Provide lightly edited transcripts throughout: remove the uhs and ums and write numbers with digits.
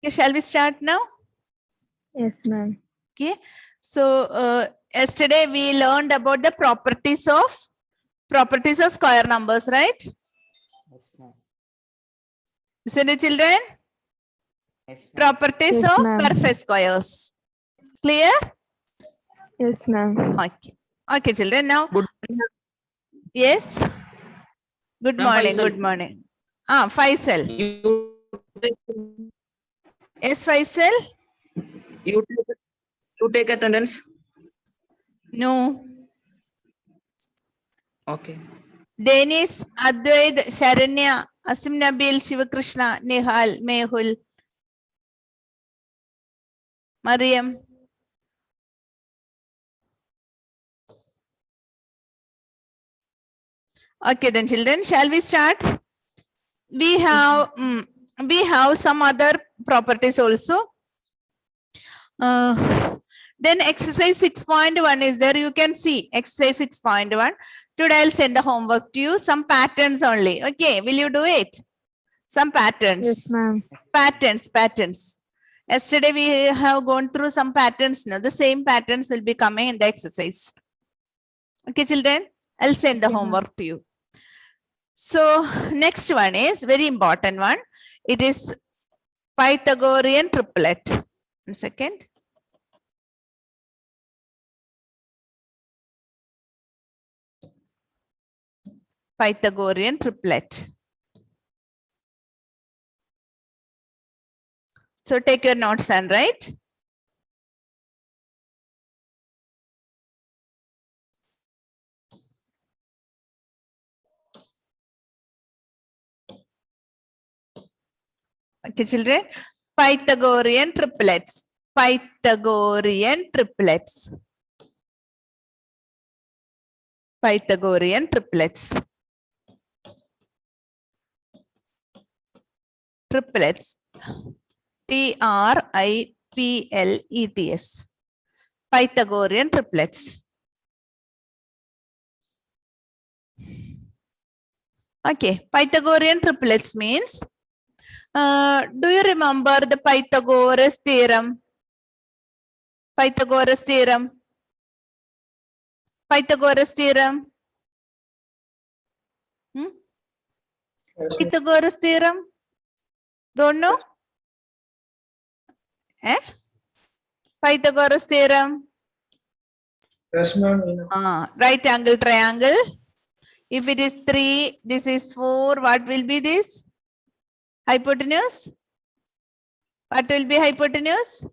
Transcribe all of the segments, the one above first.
Okay, shall we start now? Yes, ma'am. Okay. So yesterday we learned about the properties of square numbers, right? Yes, ma'am. Isn't it, children? Yes, ma'am. Properties Yes, of ma'am. perfect squares. Clear? Yes, ma'am. Okay. Okay, children. Now, Good. yes. Good Ma'am, morning. Faisal. Good morning. Faisal. Yes, Faisal. You take attendance. No. Okay. Dennis, Advaid, Sharanya, Asim Nabil, Shivakrishna, Nihal, Mehul, Mariam. Okay, then children, shall we start? We have some other properties also. Then exercise 6.1 is there. You can see exercise 6.1. Today I'll send the homework to you. Some patterns only. Okay, will you do it? Some patterns. Yes, ma'am. Patterns. Yesterday we have gone through some patterns. Now the same patterns will be coming in the exercise. Okay, children, I'll send the Okay, ma'am. homework to you. So next one is very important one. It is Pythagorean triplet. 1 second. Pythagorean triplet. So take your notes and write. Okay, children. Pythagorean triplets. Pythagorean triplets. Pythagorean triplets. Triplets. Triplets. Pythagorean triplets. Okay, Pythagorean triplets means, do you remember the Pythagoras theorem? Pythagoras theorem. Pythagoras theorem. Pythagoras theorem. Don't know? Pythagoras theorem. Yes, ma'am. Right angle triangle. If it is 3, this is 4. What will be this? Hypotenuse. What will be hypotenuse?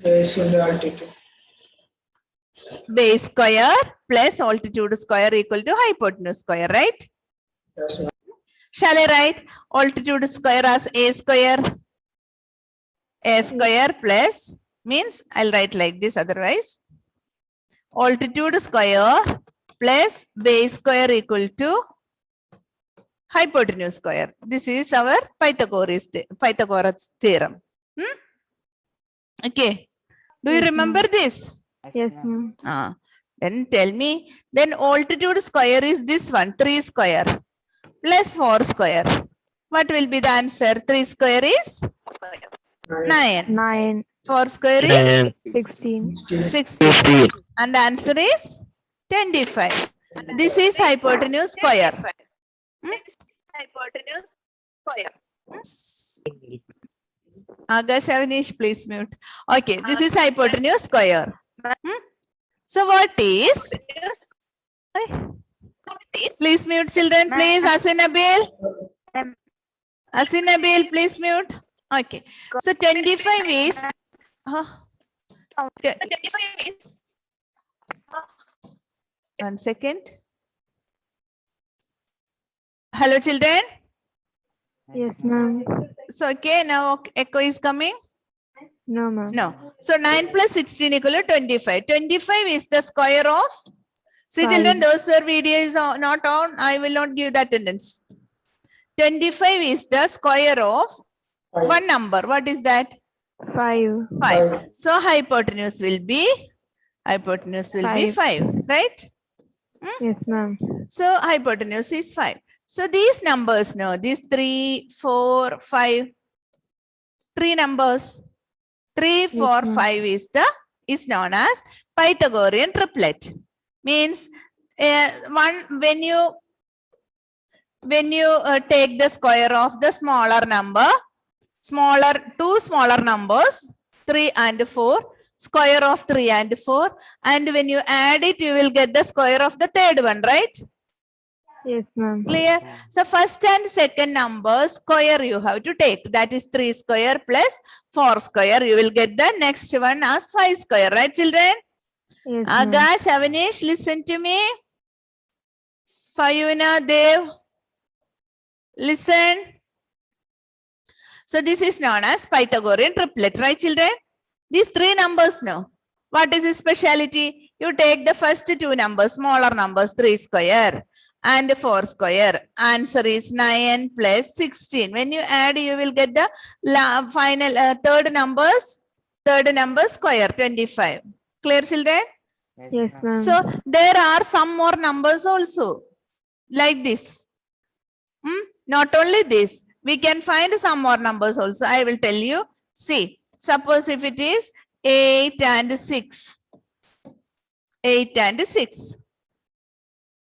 Base and altitude. Base square plus altitude square equal to hypotenuse square, right? Yes, ma'am. Shall I write altitude square as a square? A square plus means I'll write like this otherwise. Altitude square plus base square equal to hypotenuse square. This is our Pythagoras theorem. Okay. Do you Yes, remember ma'am. this? Yes, ma'am. Then tell me. Then altitude square is this one, 3 square plus 4 square. What will be the answer? 3 square is 9. 9, 4 square is 16. 60. And the answer is 25. This is hypotenuse square. Agash Avnish, please mute. Okay, this is hypotenuse square. So what is? Please mute, children. Please, Asinabil. Asinabil, please mute. Okay. So 25 is. One second. Hello, children. Yes, ma'am. So, okay, now echo is coming. No, ma'am. No. So 9 plus 16 equal to 25. 25 is the square of. See, 5. children, those sir video is not on. I will not give the attendance. 25 is the square of one number. What is that? 5. 5. So hypotenuse will be 5, right? Yes, ma'am. So hypotenuse is 5. So these numbers now, these 3, 4, 5. three numbers. 3, 4, ma'am. 5 is known as Pythagorean triplet. Means when you take the square of the smaller number, two smaller numbers, 3 and 4, square of 3 and 4, and when you add it, you will get the square of the third one, right? Yes, ma'am. Clear? So first and second number square you have to take. That is 3 square plus 4 square. You will get the next one as 5 square, right, children? Yes, ma'am. Agash, Avanish, listen to me. Fayuna, Dev, listen. So this is known as Pythagorean triplet, right, children? These three numbers now. What is its speciality? You take the first two numbers, smaller numbers, 3 square and 4 square. Answer is 9 plus 16. When you add, you will get the final third number square, 25. Clear, children? Yes, ma'am. So there are some more numbers also, like this. Not only this, we can find some more numbers also. I will tell you. See, suppose if it is 8 and 6. 8 and 6.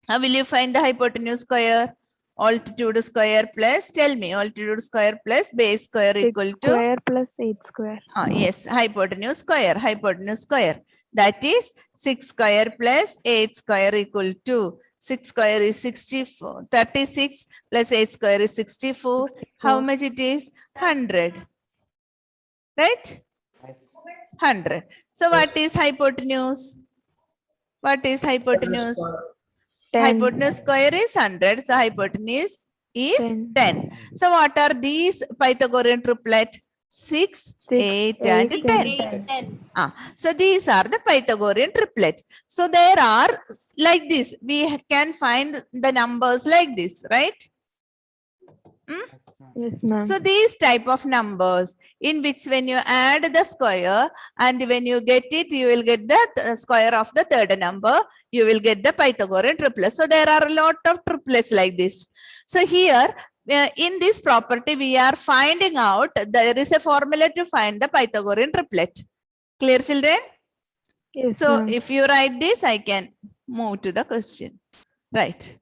How will you find the hypotenuse square? Altitude square plus, tell me, altitude square plus base square 6 equal to? square plus 8 square. Yes, hypotenuse square. That is 6 square plus 8 square equal to 6 square is 64. 36 plus 8 square is 64. How much it is? 100. Right? 100. So what is hypotenuse? What is hypotenuse? 10. Hypotenuse square is 100. So hypotenuse is 10. 10. So what are these Pythagorean triplet? 6, 8 and 10. So these are the Pythagorean triplets. So there are like this. We can find the numbers like this, right? Yes, ma'am. So these type of numbers in which when you add the square and when you get it, you will get the square of the third number. You will get the Pythagorean triplet. So there are a lot of triplets like this. So here in this property, we are finding out there is a formula to find the Pythagorean triplet. Clear, children? Yes, So ma'am. if you write this, I can move to the question. Right.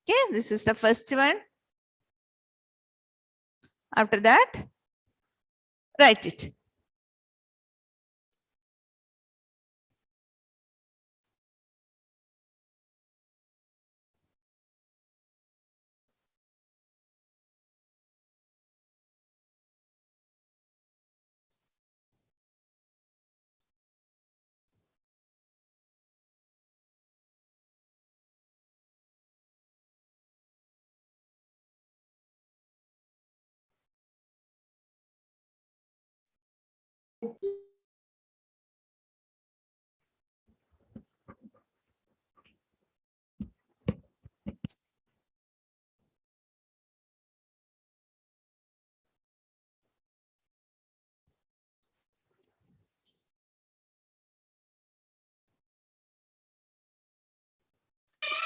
Okay, this is the first one. After that, write it.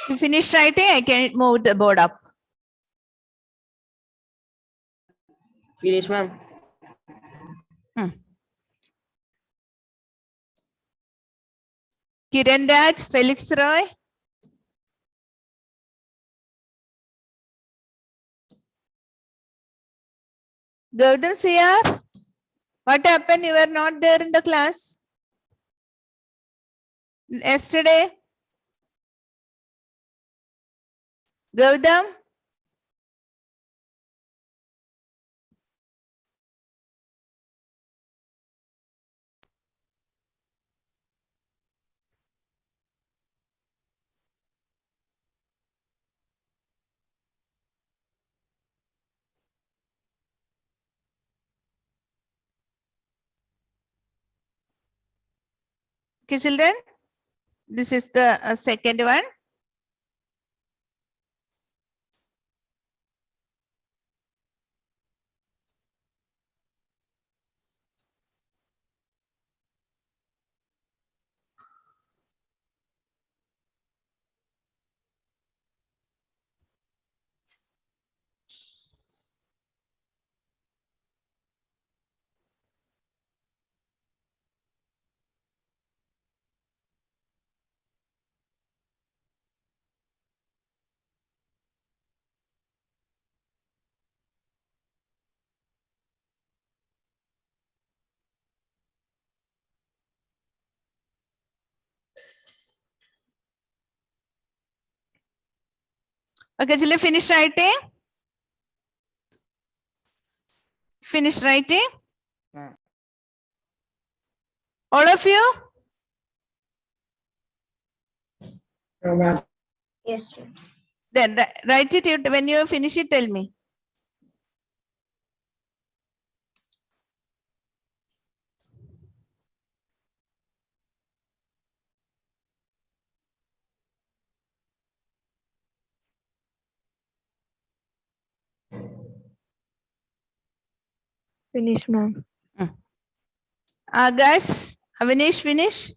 You finish writing, I can move the board up. Finish, ma'am. Kiran Raj, Felix Roy. Gautam CR, what happened? You were not there in the class yesterday. Gautam. Okay, children, this is the second one. Okay, children, finish writing. Finish writing. Ma'am. All of you? No, ma'am. Yes, sir. Then write it. When you finish it, tell me. Finish, ma'am. Agash, Avinish, finish.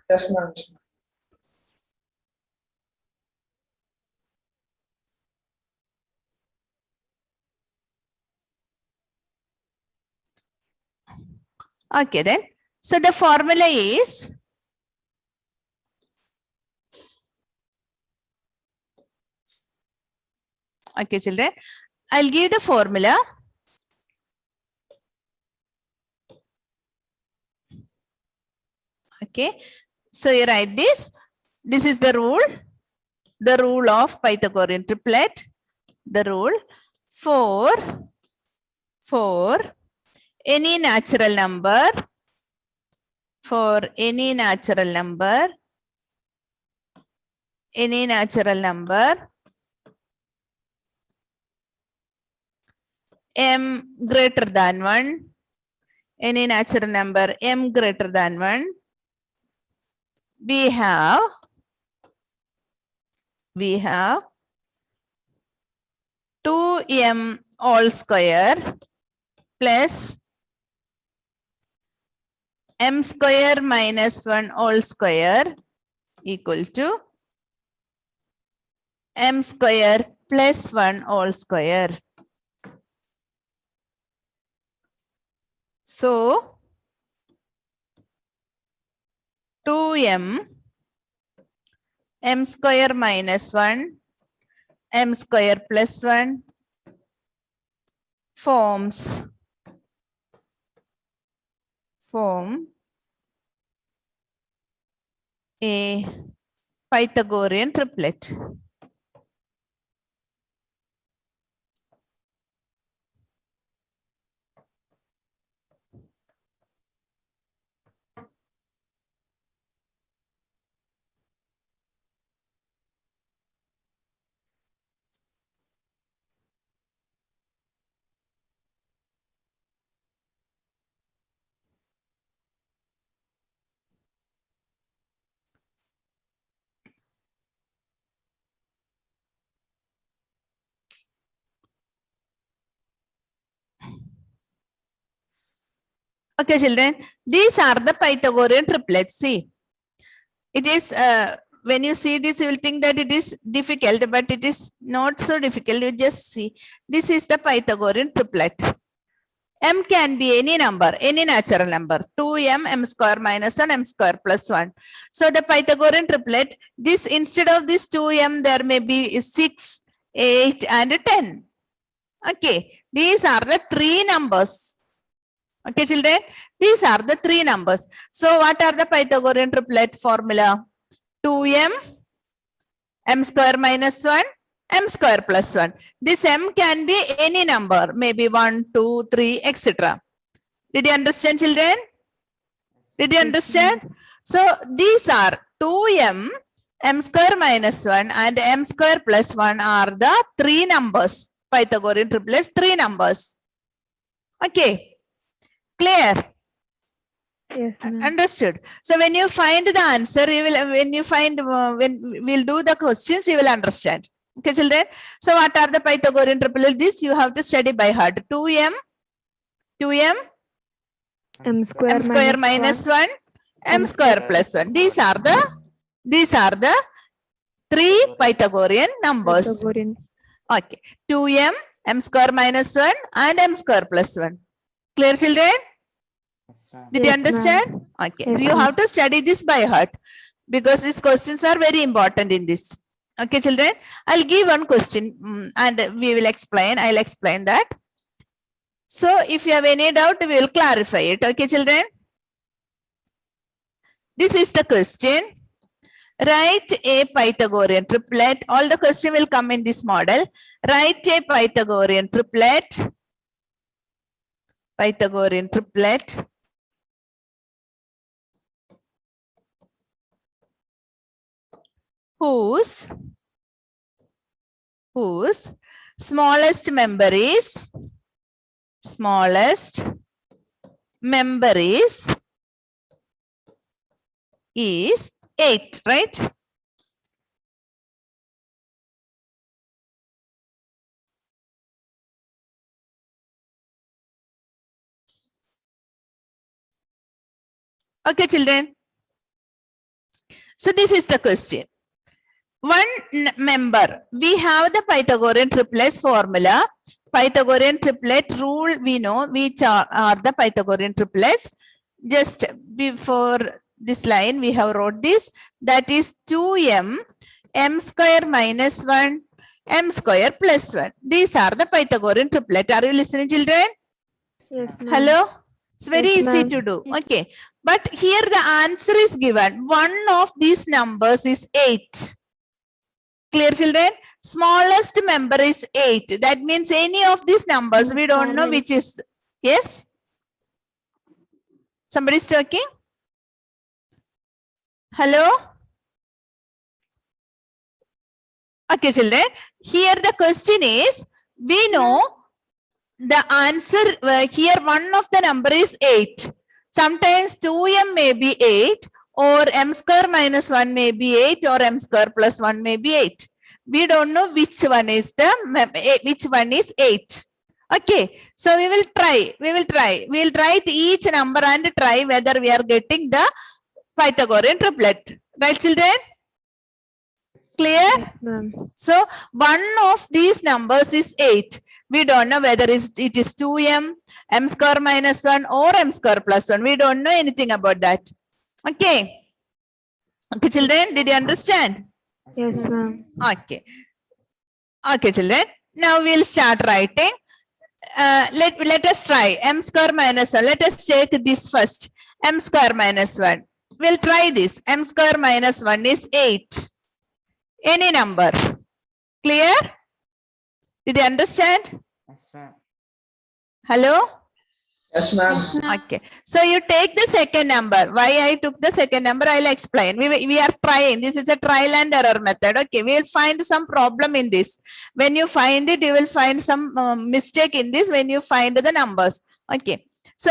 Yes, ma'am. Yes, ma'am. Okay, then. So the formula is okay, children. I'll give the formula. Okay. So you write this. This is the rule. The rule of Pythagorean triplet. The rule for any natural number. For any natural number. Any natural number. M greater than 1. Any natural number m greater than 1. We have 2m all square plus m square minus 1 all square equal to m square plus 1 all square. So 2m m square minus 1 m square plus 1 form a Pythagorean triplet. Okay, children, these are the Pythagorean triplets. See, it is, when you see this, you will think that it is difficult, but it is not so difficult. You just see, this is the Pythagorean triplet. M can be any number, any natural number. 2m, m square minus 1, m square plus 1. So the Pythagorean triplet, this instead of this 2m, there may be 6, 8, and 10. Okay, these are the three numbers. Okay, children, these are the three numbers. So what are the Pythagorean triplet formula? 2m, m square minus 1, m square plus 1. This m can be any number, maybe 1, 2, 3, etc. Did you understand, children? Did you understand? So these are 2m, m square minus 1 and m square plus 1 are the three numbers. Pythagorean triplets, three numbers. Okay. Clear? Yes, ma'am. Understood. So when you find the answer, you will, when we'll do the questions, you will understand. Okay, children. So what are the Pythagorean triplets? This you have to study by heart. 2m, M square, m square minus 1, m square plus 1. These are the three Pythagorean numbers. Pythagorean. Okay. 2m, m square minus 1 and m square plus 1. Clear, children? Did you Yes, ma'am. understand? Okay. Yes, You ma'am. have to study this by heart because these questions are very important in this. Okay, children. I'll give one question and we will explain. I'll explain that. So if you have any doubt, we will clarify it. Okay, children. This is the question. Write a Pythagorean triplet. All the question will come in this model. Write a Pythagorean triplet. Pythagorean triplet. Whose smallest member is 8, right? Okay, children. So this is the question. One member, we have the Pythagorean triplet formula. Pythagorean triplet rule, we know which are the Pythagorean triplets. Just before this line, we have wrote this. That is 2m, m square minus 1, m square plus 1. These are the Pythagorean triplet. Are you listening, children? Yes, ma'am. Hello? It's very Yes, easy ma'am. to do. Okay. But here the answer is given. One of these numbers is 8. Clear, children? Smallest member is 8. That means any of these numbers, we don't know which is. Yes? Somebody is talking? Hello? Okay, children. Here the question is, we know the answer here one of the number is 8. Sometimes 2m may be 8 or m square minus 1 may be 8 or m square plus 1 may be 8. We don't know which one is 8. Okay, so we will try. We'll write each number and try whether we are getting the Pythagorean triplet. Right, children? Clear? Ma'am. So one of these numbers is 8. We don't know whether it is 2m, m square minus 1 or m square plus 1. We don't know anything about that. Okay. Okay, children, did you understand? Yes, ma'am. Okay. Okay, children. Now we'll start writing. Let us try m square minus 1. Let us take this first. M square minus 1. We'll try this. M square minus 1 is 8. Any number. Clear? Did you understand? Yes, ma'am. Hello? Yes, ma'am. Okay. So you take the second number. Why I took the second number, I'll explain. We are trying. This is a trial and error method. Okay. We will find some problem in this. When you find it, you will find some mistake in this when you find the numbers. Okay. So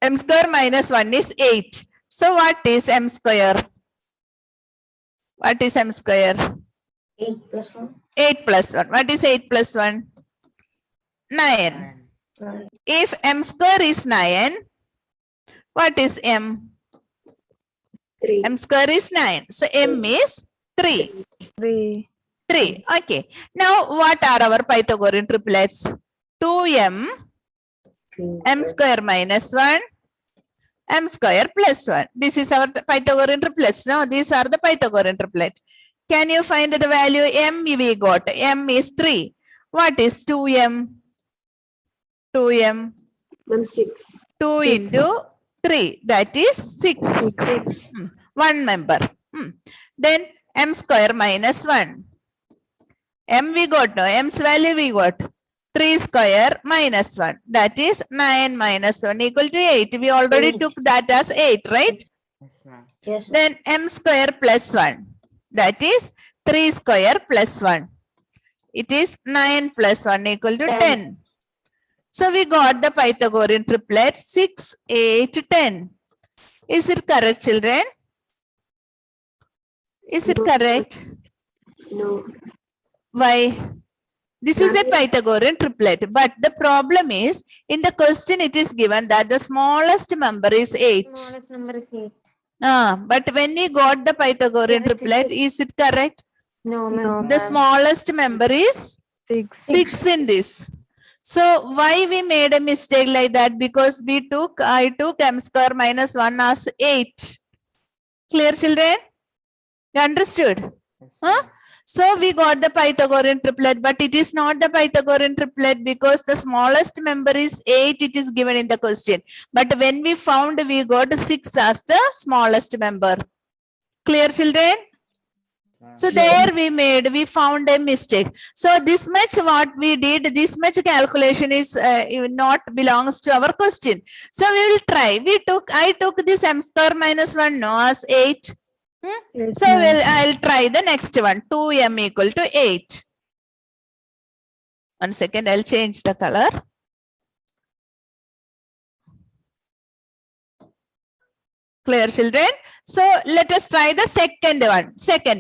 m square minus 1 is 8. So what is m square? What is m square? 8 plus 1. 8 plus 1. What is 8 plus 1? 9. 9. If m square is 9, what is m? 3. M square is 9. So m is 3. 3. 3. Okay. Now what are our Pythagorean triplets? 2m, m square minus 1, m square plus 1. This is our Pythagorean triplets. No, these are the Pythagorean triplets. Can you find the value m we got? M is 3. What is 2m? 2m. 6. 2 into 3. That is 6. 6. One member. Then m square minus 1. M we got, no, m's value we got. 3 square minus 1. That is 9 minus 1 equal to 8. We already 8. took that as 8, right? Yes, ma'am. Yes. Then m square plus 1. That is 3 square plus 1. It is 9 plus 1 equal to 10. So we got the Pythagorean triplet 6, 8, 10. Is it correct, children? Is it correct? No. Why? This is a Pythagorean triplet, but the problem is in the question it is given that the smallest member is 8. Smallest number is 8. But when we got the Pythagorean Yeah, it is triplet, 6. is it correct? No, No. ma'am. The smallest member is 6. 6 in this. So why we made a mistake like that? Because I took m square minus 1 as 8. Clear, children? You understood? Yes, Huh? ma'am. So we got the Pythagorean triplet, but it is not the Pythagorean triplet because the smallest member is 8. It is given in the question. But when we found, we got 6 as the smallest member. Clear, children? So there we found a mistake. So this much what we did, this much calculation is not belongs to our question. So we will try. I took this m square minus 1 no as 8. Yes, So ma'am. I'll try the next one. 2m equal to 8. 1 second, I'll change the color. Clear, children? So let us try the second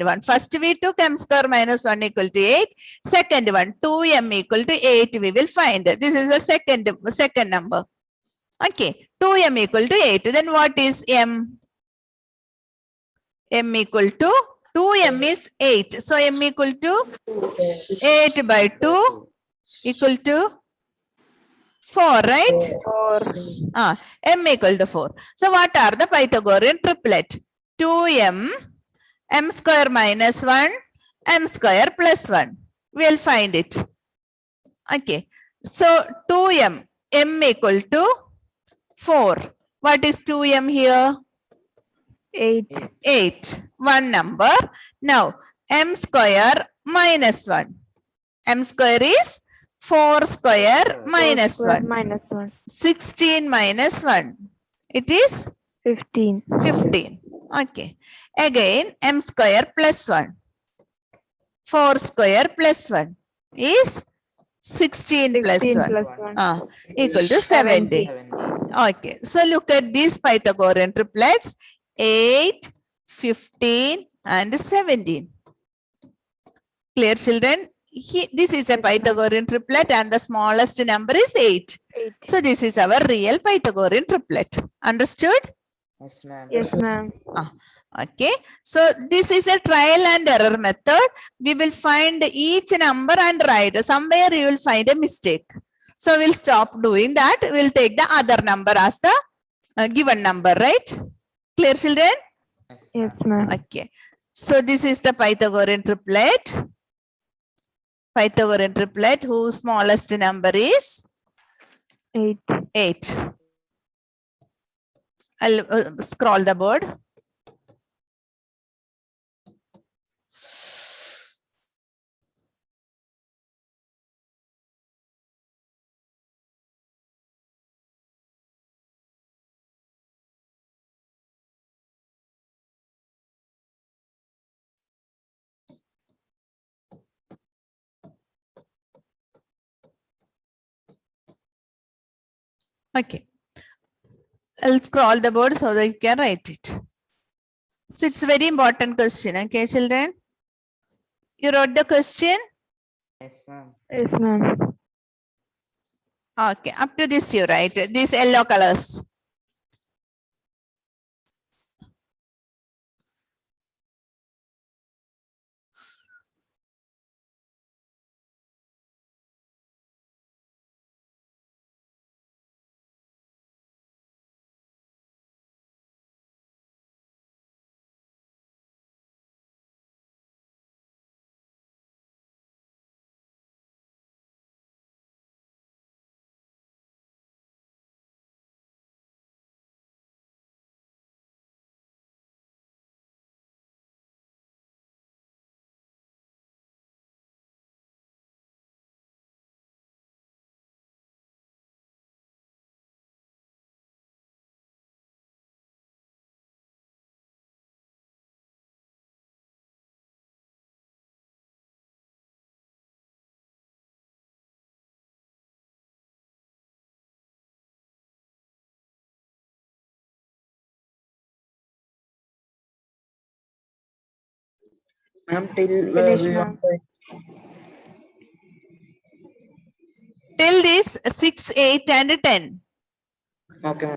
one. First we took m square minus 1 equal to 8. Second one, 2m equal to 8 we will find. This is the second number. Okay, 2m equal to 8. Then what is m? M equal to 2m is 8. So m equal to 8 by 2 equal to 4, right? 4. M equal to 4. So what are the Pythagorean triplet? 2m, m square minus 1, m square plus 1. We'll find it. Okay. So 2m, m equal to 4. What is 2m here? 8. 8. One number. Now m square minus 1. M square is 4 square minus 4 1. minus 1. 16 minus 1. It is 15. 15. Okay. Again, m square plus 1. 4 square plus 1 is 16 plus 16 1. plus 1. Equal to 70. Okay. So look at these Pythagorean triplets. 8, 15 and 17. Clear, children? This is a Pythagorean triplet and the smallest number is 8. 8. So this is our real Pythagorean triplet. Understood? Yes, ma'am. Yes, ma'am. Okay. So this is a trial and error method. We will find each number and write. Somewhere you will find a mistake. So we'll stop doing that. We'll take the other number as the given number, right? Clear, children? Yes, ma'am. Okay. So this is the Pythagorean triplet. Pythagorean triplet whose smallest number is 8. 8. I'll scroll the board. Okay. I'll scroll the board so that you can write it. So it's a very important question. Okay, children? You wrote the question? Yes, ma'am. Yes, ma'am. Okay, up to this you write. These yellow colors. Ma'am, till Finish, we ma'am. Till this 6, 8 and 10. Okay, ma'am.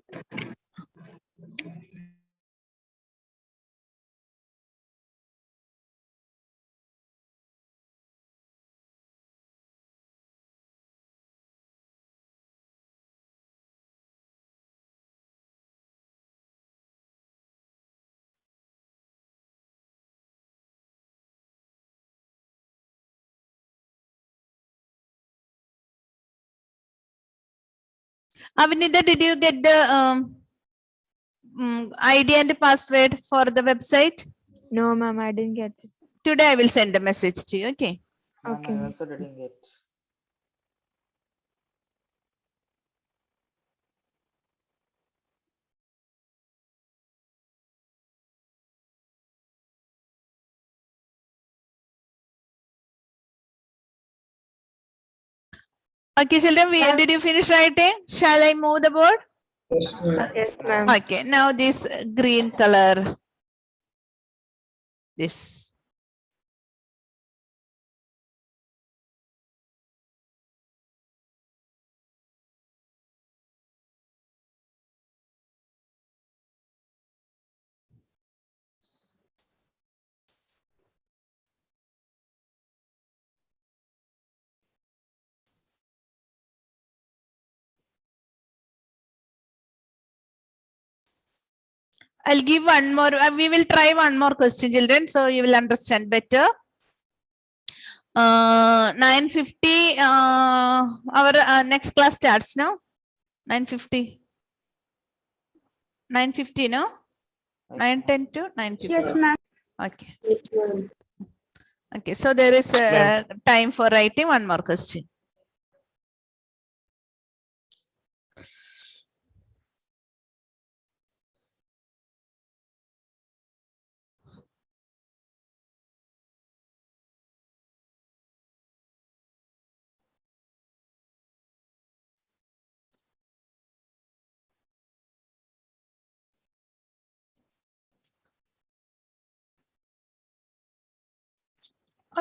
Avinita, did you get the ID and password for the website? No, ma'am, I didn't get it. Today I will send the message to you. Okay. Ma'am, Okay. I also didn't get. Okay, children, did you finish writing? Shall I move the board? Yes, ma'am. Okay, now this green color. This. I'll give one more. We will try one more question, children, so you will understand better. 9:50. Our next class starts now. 9:50. 9:50, no? 9:10 to 9:50. Yes, ma'am. Okay. Okay. So there is time for writing one more question.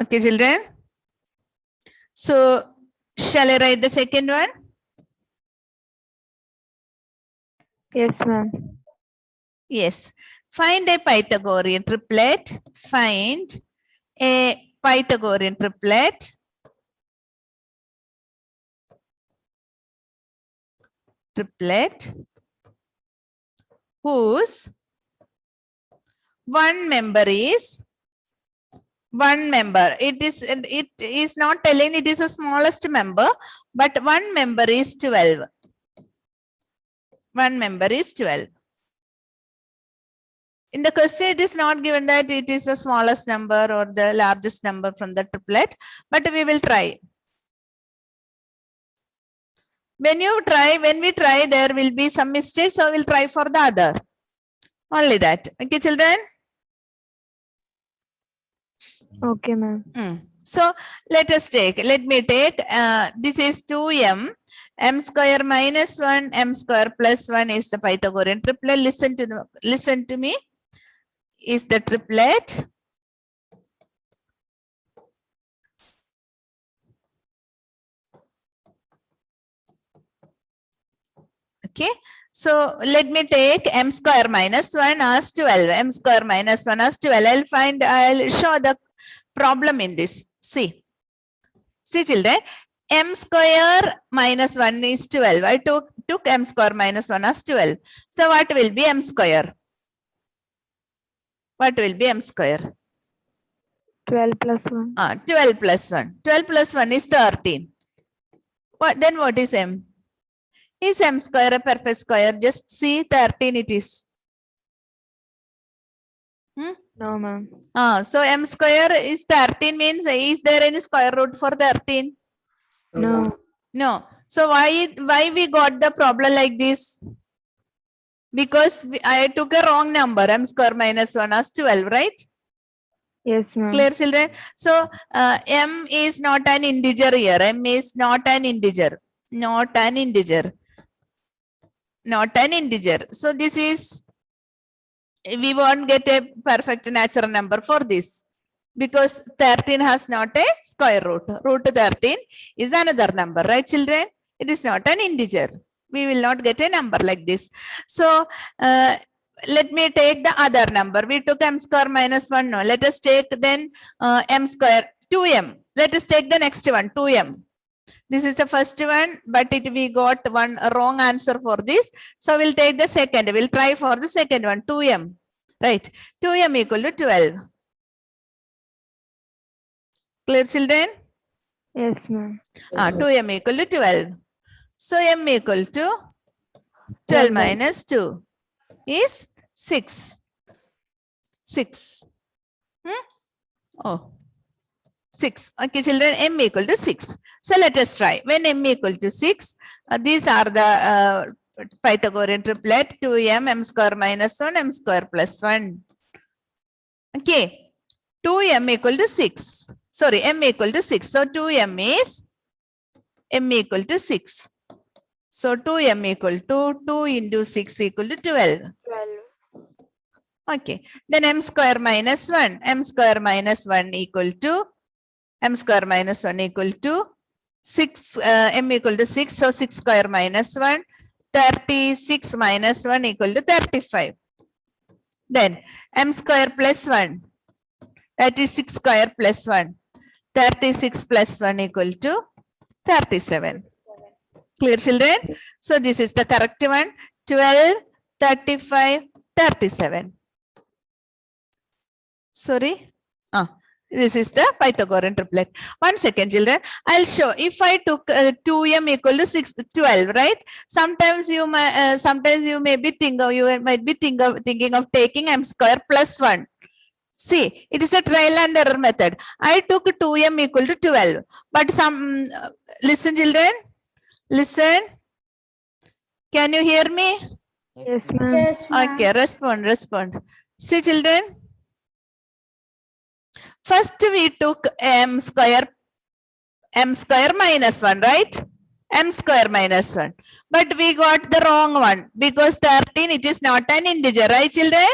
Okay, children. So shall I write the second one? Yes, ma'am. Yes. Find a Pythagorean triplet. Find a Pythagorean triplet. Triplet whose one member is one member. It is not telling it is the smallest member, but one member is 12. One member is 12. In the question, it is not given that it is the smallest number or the largest number from the triplet, but we will try. When we try, there will be some mistakes, so we'll try for the other. Only that. Okay, children? Okay, ma'am. So let me take, this is 2m, m square minus 1, m square plus 1 is the Pythagorean triplet. Listen to me. Is the triplet. Okay. So let me take m square minus 1 as 12. M square minus 1 as 12. I'll show the problem in this. See, children, m square minus 1 is 12. I took m square minus 1 as 12. So what will be m square? What will be m square? 12 plus 1. 12 plus 1. 12 plus 1 is 13. Then what is m? Is m square a perfect square? Just see 13 it is. No, ma'am. So m square is 13 means is there any square root for 13? No. No. So why we got the problem like this? Because I took a wrong number, m square minus 1 as 12, right? Yes, ma'am. Clear, children? So m is not an integer here. M is not an integer. Not an integer. Not an integer. So this is, we won't get a perfect natural number for this. Because 13 has not a square root. Root 13 is another number, right, children? It is not an integer. We will not get a number like this. So let me take the other number. We took m square minus 1. No, let us take then m square 2m. Let us take the next one, 2m. This is the first one, but we got one wrong answer for this. So we'll take the second. We'll try for the second one, 2m. Right. 2m equal to 12. Clear, children? Yes, ma'am. 2m equal to 12. So m equal to 12 minus 2 is 6. 6. Oh, 6. Okay, children, m equal to 6. So let us try. When m equal to 6, these are the Pythagorean triplet 2m, m square minus 1, m square plus 1. Okay, 2m equal to 6. Sorry, m equal to 6. So 2m is m equal to 6. So 2m equal to 2 into 6 equal to 12. 12. Okay, then m square minus 1. M square minus 1 equal to m square minus 1 equal to 6. M equal to 6. So 6 square minus 1. 36 minus 1 equal to 35. Then m square plus 1. That is 6 square plus 1. 36 plus 1 equal to 37. Clear, children? So this is the correct one. 12, 35, 37. Sorry. This is the Pythagorean triplet. 1 second, children. I'll show. If I took 2m equal to 12, right? Sometimes you may be thinking of taking m square plus 1. See, it is a trial and error method. I took 2m equal to 12. But listen, children. Listen. Can you hear me? Yes, ma'am. Okay, respond. See, children. First, we took m square minus 1, right? M square minus 1. But we got the wrong one because 13, it is not an integer, right, children?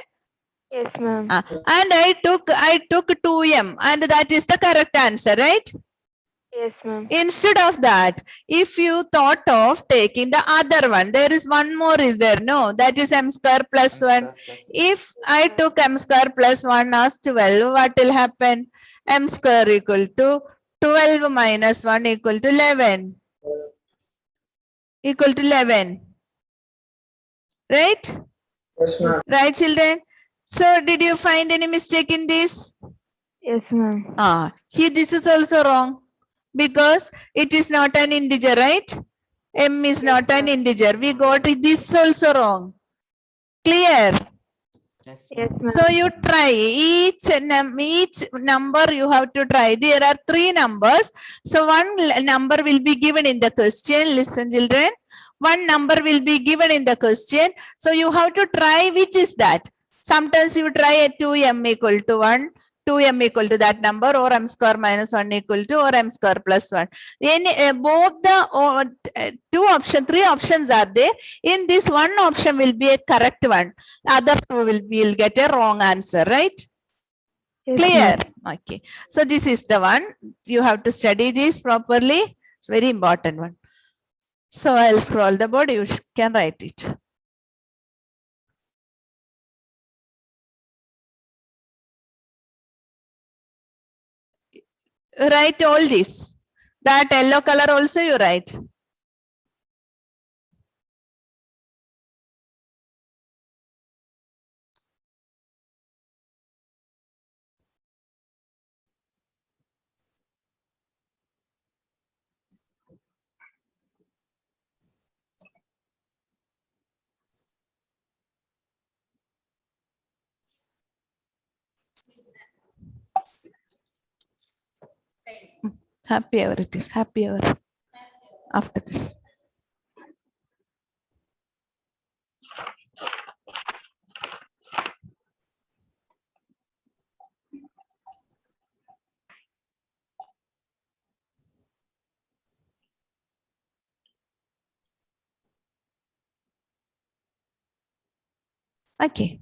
Yes, ma'am. And I took 2m and that is the correct answer, right? Yes, ma'am. Instead of that, if you thought of taking the other one, there is one more, is there? No, that is m square plus 1. If I took m square plus 1 as 12, what will happen? M square equal to 12 minus 1 equal to 11. Equal to 11. Right? Yes, ma'am. Right, children? So, did you find any mistake in this? Yes, ma'am. Here this is also wrong because it is not an integer, right? M is not an integer. We got this also wrong. Clear? Yes, Yes, ma'am. ma'am. So you try each number you have to try. There are 3 numbers. So one number will be given in the question. Listen, children. One number will be given in the question. So you have to try which is that. Sometimes you try a 2m equal to 1, 2m equal to that number, or m square minus 1 equal to, or m square plus 1. Both the 3 options are there. In this, one option will be a correct one. Other two will get a wrong answer, right? Yes, Clear? ma'am. Okay. So this is the one. You have to study this properly. It's very important one. So I'll scroll the board. You can write it. Write all this. That yellow color also you write. Happy hour it is. Happy hour. After this. Okay.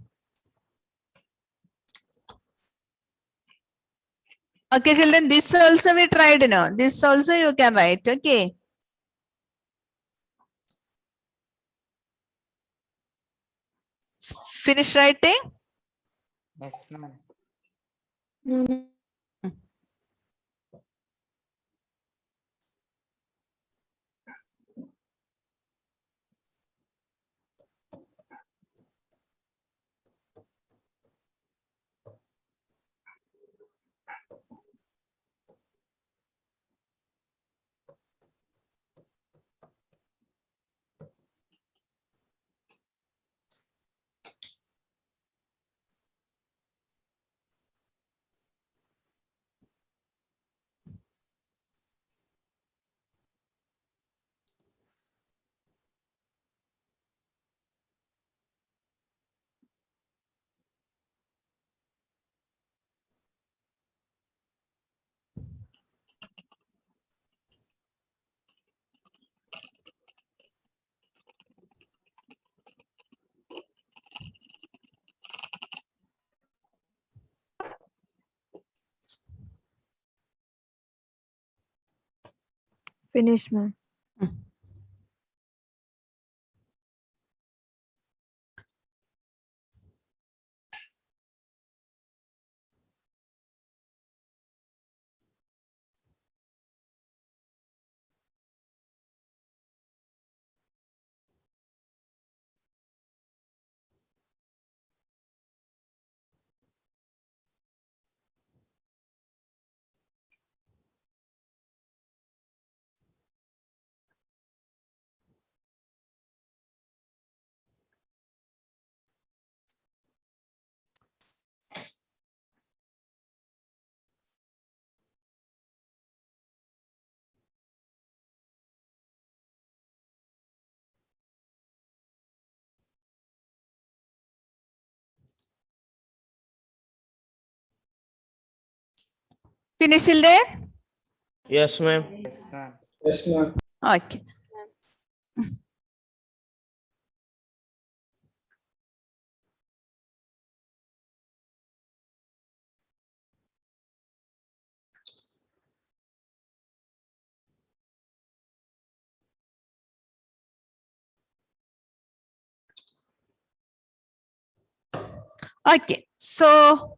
Okay, children, this also we tried, no? This also you can write, okay? Finish writing? Yes, ma'am. Finish, ma'am. Finish children? Yes, ma'am. Yes, ma'am. Yes, ma'am. Okay. Okay. So,